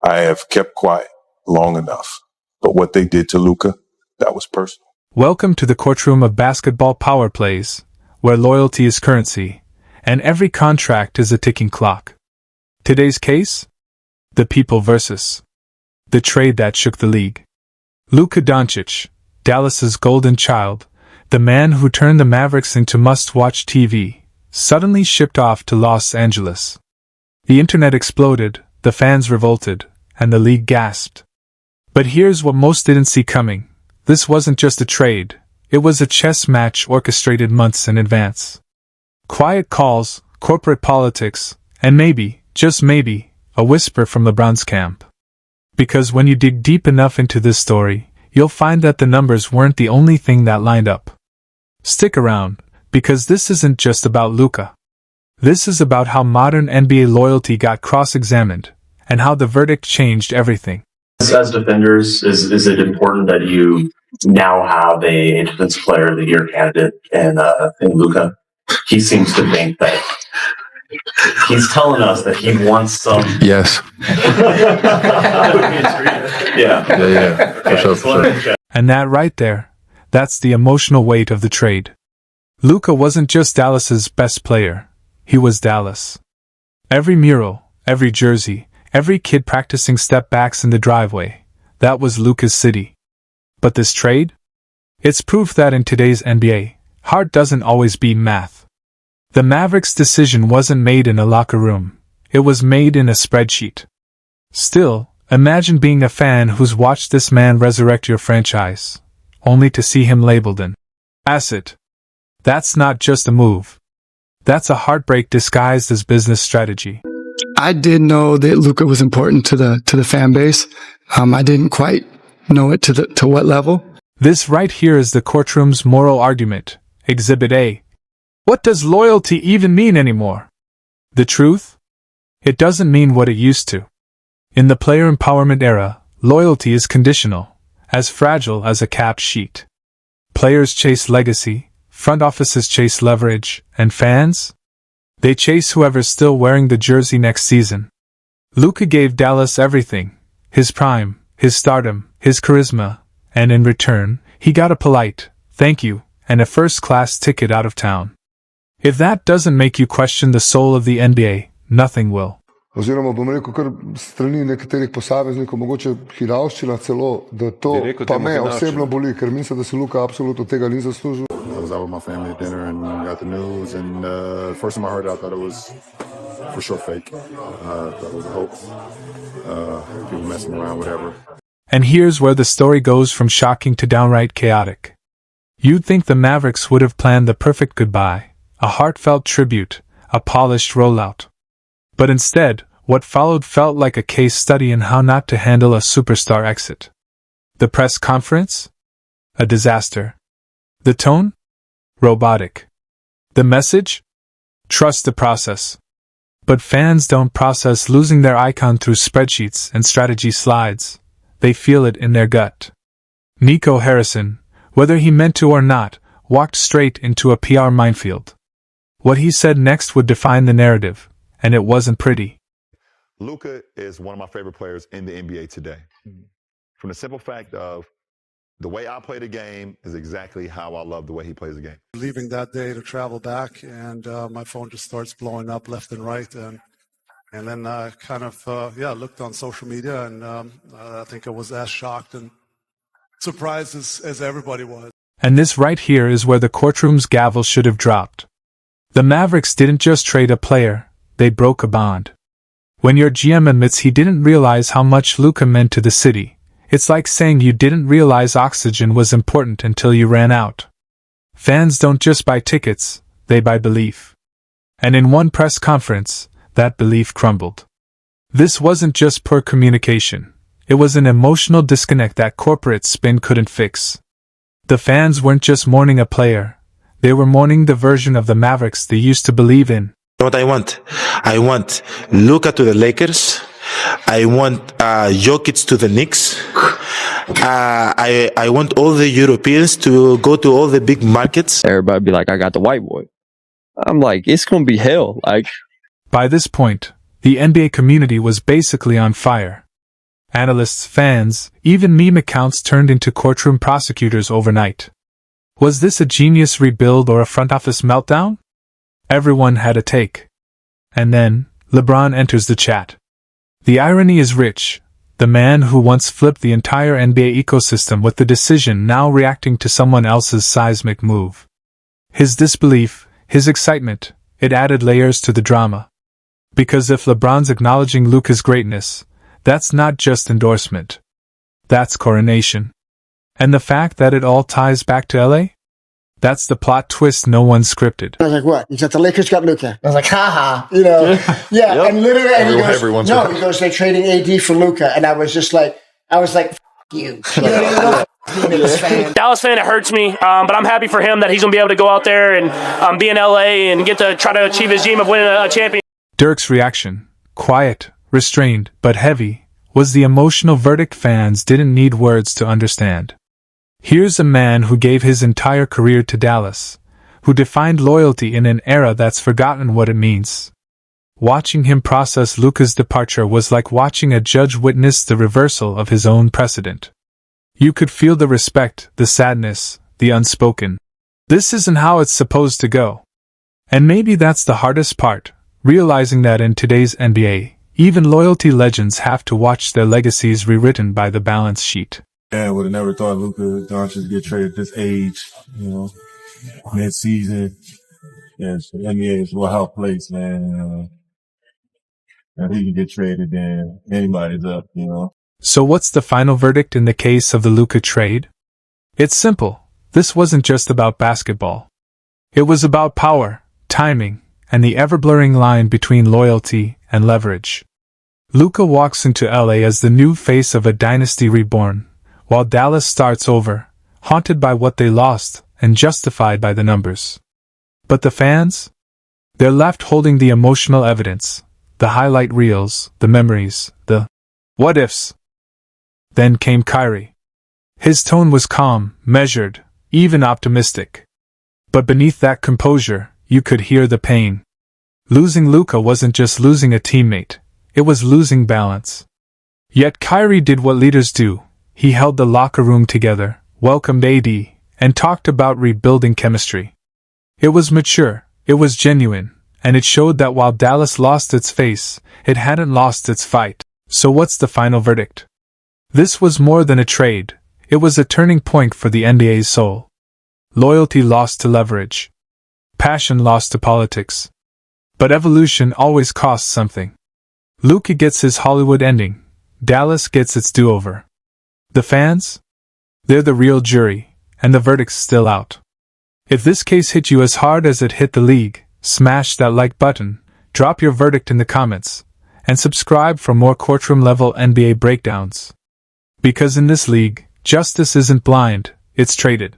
I have kept quiet long enough. But what they did to Luka, that was personal. Welcome to the courtroom of basketball power plays, where loyalty is currency, and every contract is a ticking clock. Today's case? The people versus the trade that shook the league. Luka Doncic, Dallas's golden child, the man who turned the Mavericks into must-watch TV, suddenly shipped off to Los Angeles. The internet exploded, the fans revolted, and the league gasped. But here's what most didn't see coming. This wasn't just a trade, it was a chess match orchestrated months in advance. Quiet calls, corporate politics, and maybe, just maybe, a whisper from LeBron's camp. Because when you dig deep enough into this story, you'll find that the numbers weren't the only thing that lined up. Stick around, because this isn't just about Luka. This is about how modern NBA loyalty got cross-examined, and how the verdict changed everything. As defenders, is it important that you now have a defensive player of the year candidate in Luka? He seems to think that he's telling us that he wants some. Yes. Yeah. For sure. And that right there, that's the emotional weight of the trade. Luka wasn't just Dallas's best player, he was Dallas. Every mural, every jersey, every kid practicing step backs in the driveway, that was Luka's city. But this trade? It's proof that in today's NBA, heart doesn't always beat math. The Mavericks' decision wasn't made in a locker room, it was made in a spreadsheet. Still, imagine being a fan who's watched this man resurrect your franchise, only to see him labeled an asset. That's not just a move. That's a heartbreak disguised as business strategy. I did know that Luka was important to the fan base. I didn't quite know it to what level. This right here is the courtroom's moral argument, Exhibit A. What does loyalty even mean anymore? The truth? It doesn't mean what it used to. In the player empowerment era, loyalty is conditional, as fragile as a capped sheet. Players chase legacy, front offices chase leverage, and fans? They chase whoever's still wearing the jersey next season. Luka gave Dallas everything, his prime, his stardom, his charisma, and in return, he got a polite thank you and a first-class ticket out of town. If that doesn't make you question the soul of the NBA, nothing will. Oziroma, bom rekel, kar strani nekaterih posameznikov, mogoče hinavščina celo, da to pa me osebno boli, ker mislim, da se Luka absolutno tega ni zaslužil. I was out with my family at dinner and got the news, and first time I heard it, I thought it was for sure fake. That was a hoax. People messing around, whatever. And here's where the story goes from shocking to downright chaotic. You'd think the Mavericks would have planned the perfect goodbye, a heartfelt tribute, a polished rollout. But instead, what followed felt like a case study in how not to handle a superstar exit. The press conference? A disaster. The tone? Robotic. The message? Trust the process. But fans don't process losing their icon through spreadsheets and strategy slides. They feel it in their gut. Nico Harrison, whether he meant to or not, walked straight into a PR minefield. What he said next would define the narrative, and it wasn't pretty. Luka is one of my favorite players in the NBA today. From the simple fact of the way I play the game is exactly how I love the way he plays the game. Leaving that day to travel back, and my phone just starts blowing up left and right, and then I kind of looked on social media, and I think I was as shocked and surprised as everybody was. And this right here is where the courtroom's gavel should have dropped. The Mavericks didn't just trade a player, they broke a bond. When your GM admits he didn't realize how much Luka meant to the city, it's like saying you didn't realize oxygen was important until you ran out. Fans don't just buy tickets, they buy belief. And in one press conference, that belief crumbled. This wasn't just poor communication, it was an emotional disconnect that corporate spin couldn't fix. The fans weren't just mourning a player, they were mourning the version of the Mavericks they used to believe in. What I want Luka to the Lakers. I want Jokic to the Knicks. I want all the Europeans to go to all the big markets. Everybody be like, I got the white boy. I'm like, it's gonna be hell. Like, by this point, the NBA community was basically on fire. Analysts, fans, even meme accounts turned into courtroom prosecutors overnight. Was this a genius rebuild or a front office meltdown? Everyone had a take. And then, LeBron enters the chat. The irony is rich. The man who once flipped the entire NBA ecosystem with the decision now reacting to someone else's seismic move. His disbelief, his excitement, it added layers to the drama. Because if LeBron's acknowledging Luka's greatness, that's not just endorsement. That's coronation. And the fact that it all ties back to LA? That's the plot twist no one scripted. I was like, what? He said the Lakers got Luka. I was like, haha. You know, yeah. Yep. And literally, and he goes, they're trading AD for Luka. And I was like, F you. You know, Dallas fan, it hurts me, but I'm happy for him that he's going to be able to go out there and be in LA and get to try to achieve his dream of winning a championship. Dirk's reaction, quiet, restrained, but heavy, was the emotional verdict fans didn't need words to understand. Here's a man who gave his entire career to Dallas, who defined loyalty in an era that's forgotten what it means. Watching him process Luka's departure was like watching a judge witness the reversal of his own precedent. You could feel the respect, the sadness, the unspoken. This isn't how it's supposed to go. And maybe that's the hardest part, realizing that in today's NBA, even loyalty legends have to watch their legacies rewritten by the balance sheet. Yeah, I would have never thought Luka Doncic would get traded at this age, mid-season. Yeah, so the NBA is a wild place, man. If he can get traded, then anybody's up, So what's the final verdict in the case of the Luka trade? It's simple. This wasn't just about basketball. It was about power, timing, and the ever-blurring line between loyalty and leverage. Luka walks into LA as the new face of a dynasty reborn, while Dallas starts over, haunted by what they lost and justified by the numbers. But the fans? They're left holding the emotional evidence, the highlight reels, the memories, the what-ifs. Then came Kyrie. His tone was calm, measured, even optimistic. But beneath that composure, you could hear the pain. Losing Luka wasn't just losing a teammate, it was losing balance. Yet Kyrie did what leaders do. He held the locker room together, welcomed AD, and talked about rebuilding chemistry. It was mature, it was genuine, and it showed that while Dallas lost its face, it hadn't lost its fight. So what's the final verdict? This was more than a trade, it was a turning point for the NBA's soul. Loyalty lost to leverage. Passion lost to politics. But evolution always costs something. Luka gets his Hollywood ending, Dallas gets its do-over. The fans? They're the real jury, and the verdict's still out. If this case hit you as hard as it hit the league, smash that like button, drop your verdict in the comments, and subscribe for more courtroom-level NBA breakdowns. Because in this league, justice isn't blind, it's traded.